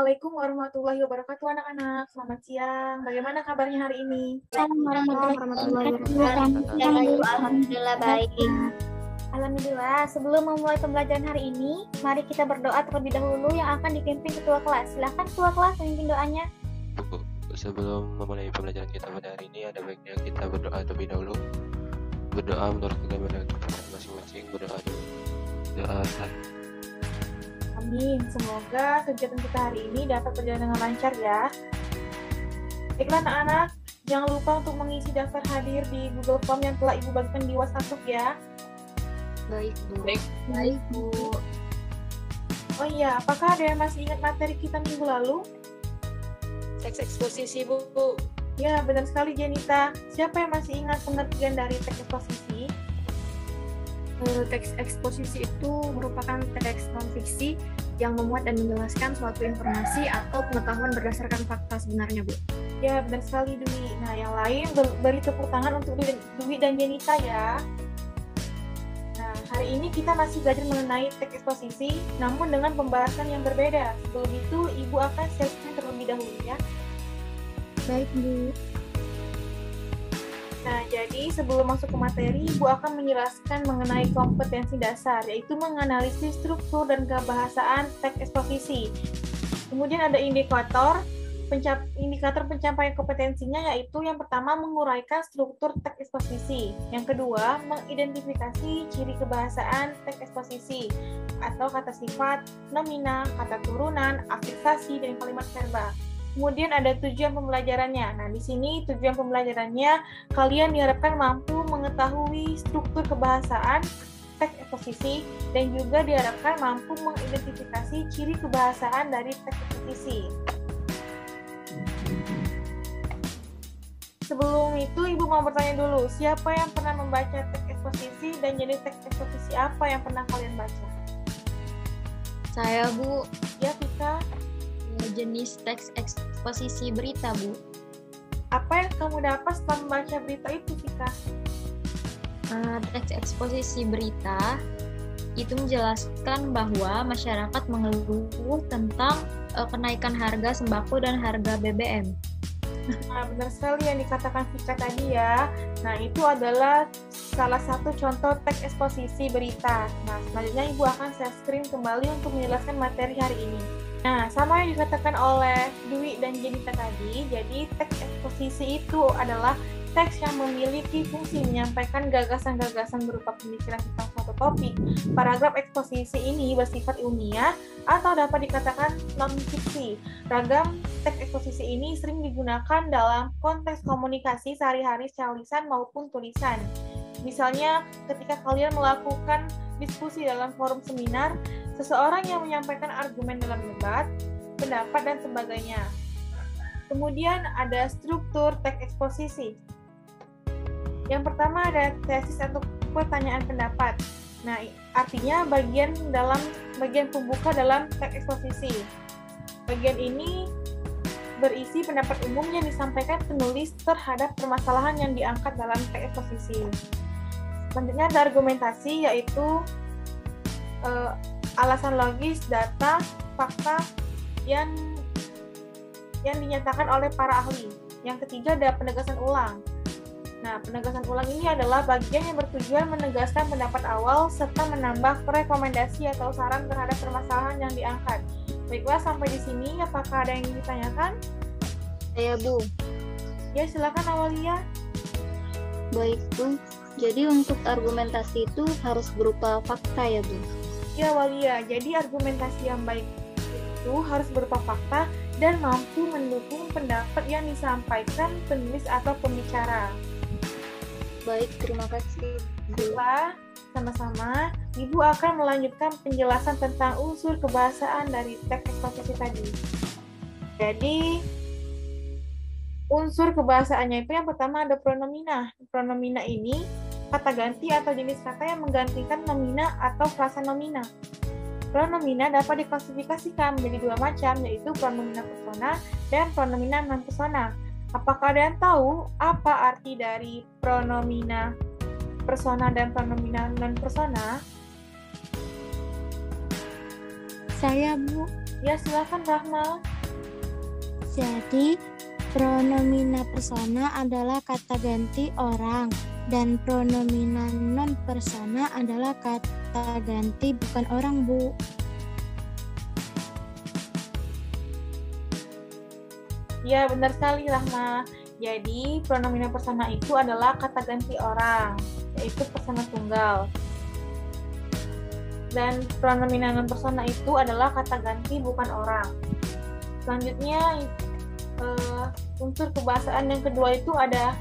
Assalamualaikum warahmatullahi wabarakatuh anak-anak. Selamat siang. Bagaimana kabarnya hari ini? Assalamualaikum warahmatullahi wabarakatuh. Alhamdulillah baik. Alhamdulillah. Sebelum memulai pembelajaran hari ini, mari kita berdoa terlebih dahulu yang akan dipimpin ketua kelas. Silakan ketua kelas memimpin doanya. Sebelum memulai pembelajaran kita pada hari ini, ada baiknya kita berdoa terlebih dahulu. Berdoa menurut keyakinan masing-masing. Berdoa dulu. Doa. Amin. Semoga kegiatan kita hari ini dapat berjalan dengan lancar ya. Baiklah anak-anak, jangan lupa untuk mengisi daftar hadir di Google Form yang telah Ibu bagikan di WhatsApp group ya. Baik, Bu. Baik, Bu. Oh iya, apakah ada yang masih ingat materi kita minggu lalu? Teks eksposisi, Bu. Ya, benar sekali Jenita. Siapa yang masih ingat pengertian dari teks eksposisi? Teks eksposisi itu merupakan teks non-fiksi yang memuat dan menjelaskan suatu informasi atau pengetahuan berdasarkan fakta sebenarnya, Bu. Ya, benar sekali Dwi. Nah, yang lain beri tepuk tangan untuk Dwi dan Jenita ya. Nah, hari ini kita masih belajar mengenai teks eksposisi, namun dengan pembahasan yang berbeda. Sebelum itu, Ibu akan share terlebih dahulu ya. Baik, Bu. Nah, jadi sebelum masuk ke materi, Ibu akan menjelaskan mengenai kompetensi dasar, yaitu menganalisis struktur dan kebahasaan teks eksposisi. Kemudian ada indikator pencapaian kompetensinya, yaitu yang pertama menguraikan struktur teks eksposisi. Yang kedua, mengidentifikasi ciri kebahasaan teks eksposisi atau kata sifat, nomina, kata turunan, afiksasi, dan kalimat verba. Kemudian ada tujuan pembelajarannya. Nah, di sini tujuan pembelajarannya kalian diharapkan mampu mengetahui struktur kebahasaan teks eksposisi dan juga diharapkan mampu mengidentifikasi ciri kebahasaan dari teks eksposisi. Sebelum itu, Ibu mau bertanya dulu, siapa yang pernah membaca teks eksposisi dan jenis teks eksposisi apa yang pernah kalian baca? Saya, Bu. Ya, Vika. Jenis teks eksposisi berita, Bu. Apa yang kamu dapat setelah membaca berita itu, Vika? Teks eksposisi berita itu menjelaskan bahwa masyarakat mengeluh tentang kenaikan harga sembako dan harga BBM. Nah, benar sekali yang dikatakan Vika tadi ya. Nah, itu adalah salah satu contoh teks eksposisi berita. Nah, selanjutnya Ibu akan share screen kembali untuk menjelaskan materi hari ini. Nah, sama yang dikatakan oleh Dwi dan Jenita tadi, jadi teks eksposisi itu adalah teks yang memiliki fungsi menyampaikan gagasan-gagasan berupa pemikiran tentang suatu topik. Paragraf eksposisi ini bersifat ilmiah atau dapat dikatakan non-fiksi. Ragam teks eksposisi ini sering digunakan dalam konteks komunikasi sehari-hari secara lisan maupun tulisan. Misalnya, ketika kalian melakukan diskusi dalam forum seminar, seseorang yang menyampaikan argumen dalam debat, pendapat, dan sebagainya. Kemudian ada struktur teks eksposisi. Yang pertama ada tesis atau pertanyaan pendapat. Nah, artinya bagian pembuka dalam teks eksposisi. Bagian ini berisi pendapat umum yang disampaikan penulis terhadap permasalahan yang diangkat dalam teks eksposisi. Selanjutnya ada argumentasi, yaitu alasan logis, data, fakta yang dinyatakan oleh para ahli. Yang ketiga ada penegasan ulang. Nah, penegasan ulang ini adalah bagian yang bertujuan menegaskan pendapat awal serta menambah rekomendasi atau saran terhadap permasalahan yang diangkat. Baiklah, sampai di sini apakah ada yang ingin ditanyakan? Saya, Bu. Ya, silakan Awalia. Baik, Bu. Jadi untuk argumentasi itu harus berupa fakta ya, Bu? Ya, Walia. Jadi argumentasi yang baik itu harus berupa fakta dan mampu mendukung pendapat yang disampaikan penulis atau pembicara. Baik, terima kasih, Bu. Baiklah, sama-sama. Ibu akan melanjutkan penjelasan tentang unsur kebahasaan dari teks eksposisi tadi. Jadi, unsur kebahasaannya itu yang pertama ada pronomina. Pronomina ini kata ganti atau jenis kata yang menggantikan nomina atau frasa nomina. Pronomina dapat diklasifikasikan menjadi dua macam, yaitu pronomina persona dan pronomina non-persona. Apakah ada yang tahu apa arti dari pronomina persona dan pronomina non-persona? Saya, Bu. Ya, silakan Rahma. Jadi, pronomina persona adalah kata ganti orang dan pronomina non persona adalah kata ganti bukan orang, Bu. Ya, benar sekali, Rahma. Jadi, pronomina persona itu adalah kata ganti orang, yaitu persona tunggal. Dan pronomina non persona itu adalah kata ganti bukan orang. Selanjutnya, unsur kebahasaan yang kedua itu ada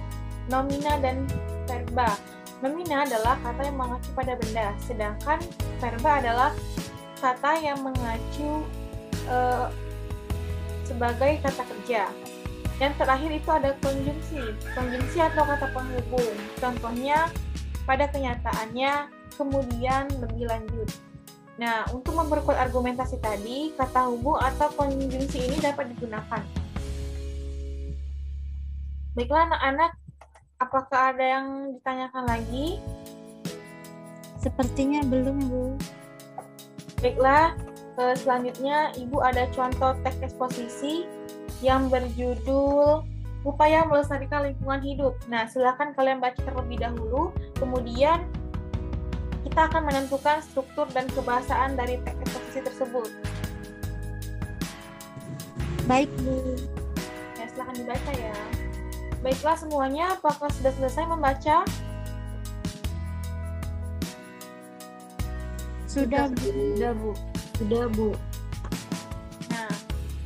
nomina dan verba. Nomina adalah kata yang mengacu pada benda, sedangkan verba adalah kata yang mengacu sebagai kata kerja. Yang terakhir itu ada konjungsi atau kata penghubung. Contohnya pada kenyataannya, kemudian lebih lanjut. Nah, untuk memperkuat argumentasi tadi, kata hubung atau konjungsi ini dapat digunakan. Baiklah anak-anak, apakah ada yang ditanyakan lagi? Sepertinya belum, Bu. Baiklah, selanjutnya Ibu ada contoh teks eksposisi yang berjudul Upaya Melestarikan Lingkungan Hidup. Nah, silakan kalian baca terlebih dahulu, kemudian kita akan menentukan struktur dan kebahasaan dari teks eksposisi tersebut. Baik, Bu. Ya, silakan dibaca ya. Baiklah semuanya, apakah sudah selesai membaca? Sudah, Bu. Sudah, Bu. Nah,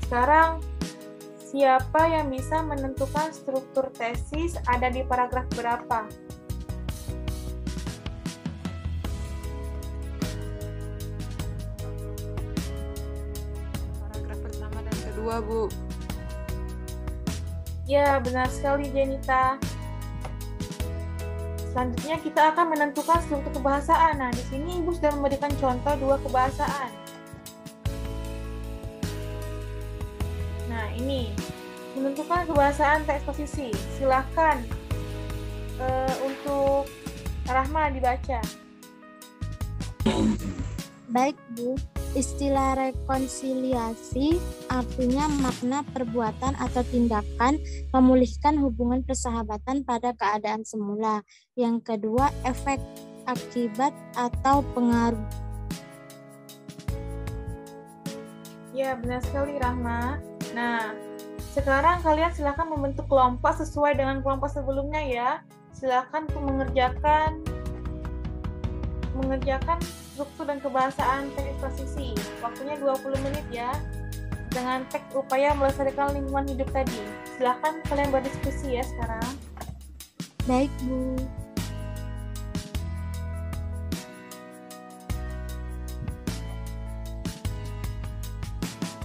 sekarang siapa yang bisa menentukan struktur tesis ada di paragraf berapa? Paragraf pertama dan kedua, Bu. Ya, benar sekali, Jenita. Selanjutnya kita akan menentukan struktur kebahasaan. Nah, di sini Ibu sudah memberikan contoh dua kebahasaan. Nah, ini menentukan kebahasaan teks eksposisi. Silakan untuk Rahma dibaca. Baik, Bu. Istilah rekonsiliasi artinya makna perbuatan atau tindakan memulihkan hubungan persahabatan pada keadaan semula. Yang kedua, efek akibat atau pengaruh. Ya, benar sekali, Rahma. Nah, sekarang kalian silakan membentuk kelompok sesuai dengan kelompok sebelumnya ya. Silakan untuk mengerjakan struktur dan kebahasaan teks eksposisi. Waktunya 20 menit ya. Dengan teks upaya melestarikan lingkungan hidup tadi. Silakan kalian berdiskusi ya sekarang. Baik, Bu.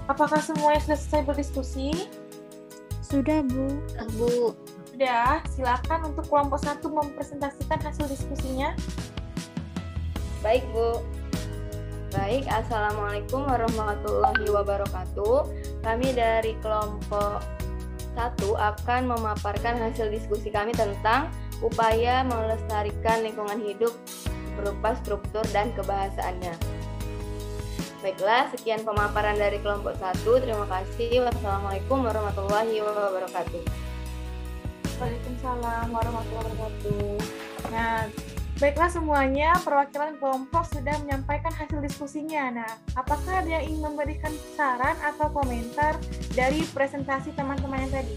Apakah semuanya sudah selesai berdiskusi? Sudah, Bu. Bu. Sudah, silakan untuk kelompok 1 mempresentasikan hasil diskusinya. Baik, Bu. Baik, Assalamualaikum warahmatullahi wabarakatuh. Kami dari kelompok 1 akan memaparkan hasil diskusi kami tentang upaya melestarikan lingkungan hidup berupa struktur dan kebahasaannya. Baiklah, sekian pemaparan dari kelompok 1. Terima kasih. Wassalamualaikum warahmatullahi wabarakatuh. Waalaikumsalam warahmatullahi wabarakatuh. Nah, baiklah semuanya, perwakilan kelompok sudah menyampaikan hasil diskusinya. Nah, apakah ada yang ingin memberikan saran atau komentar dari presentasi teman-teman yang tadi?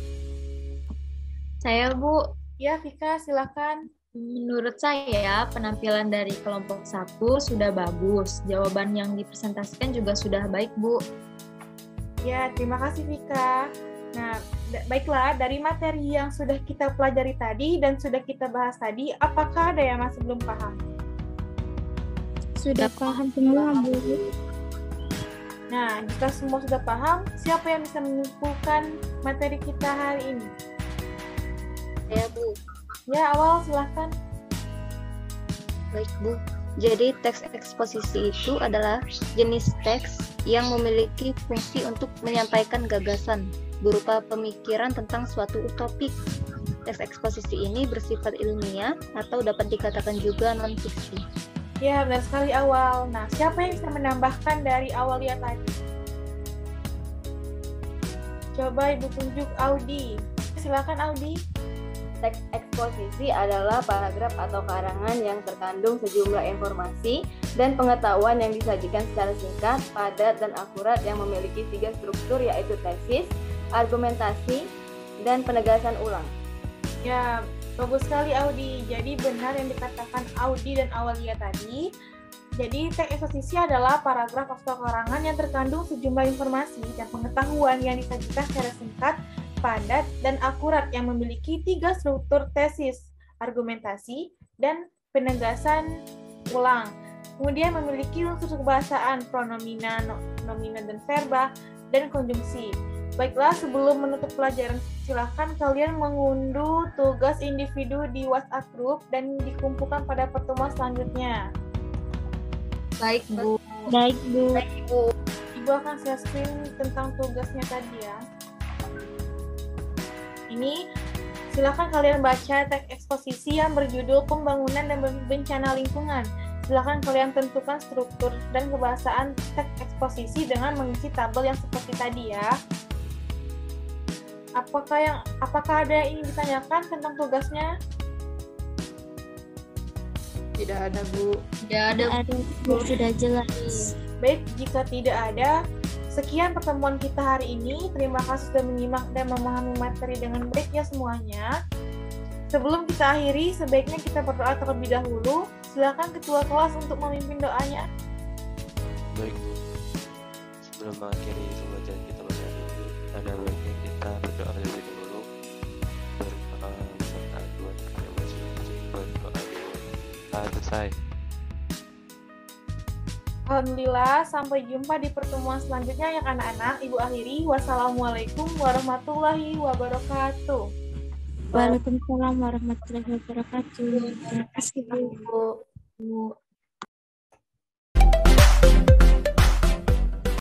Saya, Bu. Ya, Vika, silakan. Menurut saya, penampilan dari kelompok 1 sudah bagus. Jawaban yang dipresentasikan juga sudah baik, Bu. Ya, terima kasih, Vika. Nah, baiklah, dari materi yang sudah kita pelajari tadi dan sudah kita bahas tadi, apakah ada yang masih belum paham? Sudah paham semua, Bu. Nah, jika semua sudah paham, siapa yang bisa menyimpulkan materi kita hari ini? Ya, Bu. Ya, awal silahkan. Baik, Bu. Jadi teks eksposisi itu adalah jenis teks yang memiliki fungsi untuk menyampaikan gagasan berupa pemikiran tentang suatu topik. Teks eksposisi ini bersifat ilmiah atau dapat dikatakan juga non-fiksi. Ya, benar sekali awal. Nah, siapa yang bisa menambahkan dari awal lihat tadi? Coba Ibu tunjuk Audi. Silakan Audi. Teks eksposisi adalah paragraf atau karangan yang terkandung sejumlah informasi dan pengetahuan yang disajikan secara singkat, padat, dan akurat yang memiliki 3 struktur, yaitu tesis, argumentasi, dan penegasan ulang. Ya, bagus sekali Audi. Jadi benar yang dikatakan Audi dan Awalia tadi. Jadi teks eksposisi adalah paragraf atau karangan yang terkandung sejumlah informasi dan pengetahuan yang disajikan secara singkat, padat, dan akurat yang memiliki 3 struktur, tesis, argumentasi, dan penegasan ulang. Kemudian memiliki unsur kebahasaan, pronomina, nomina, dan verba, dan konjungsi. Baiklah, sebelum menutup pelajaran, silahkan kalian mengunduh tugas individu di WhatsApp group dan dikumpulkan pada pertemuan selanjutnya. Baik, Bu. Baik, Bu. Ibu akan share screen tentang tugasnya tadi ya. Ini silakan kalian baca teks eksposisi yang berjudul Pembangunan dan Bencana Lingkungan. Silakan kalian tentukan struktur dan kebahasaan teks eksposisi dengan mengisi tabel yang seperti tadi ya. Apakah ada yang ingin ditanyakan tentang tugasnya? Tidak ada, Bu. Tidak ada. Bu, sudah jelas. Baik, jika tidak ada, sekian pertemuan kita hari ini. Terima kasih sudah menyimak dan memahami materi dengan baik ya semuanya. Sebelum kita akhiri, sebaiknya kita berdoa terlebih dahulu. Silakan ketua kelas untuk memimpin doanya. Baik, Bu. Sebelum mengakhiri pembelajaran kita pada hari ini, ada baiknya kita berdoa lebih dahulu. Berdoa bertaduan kepada masing-masing, berdoa dulu. Selesai. Alhamdulillah, sampai jumpa di pertemuan selanjutnya ya anak-anak. Ibu akhiri, wassalamualaikum warahmatullahi wabarakatuh. Waalaikumsalam warahmatullahi wabarakatuh. Terima kasih, Bu. Bu.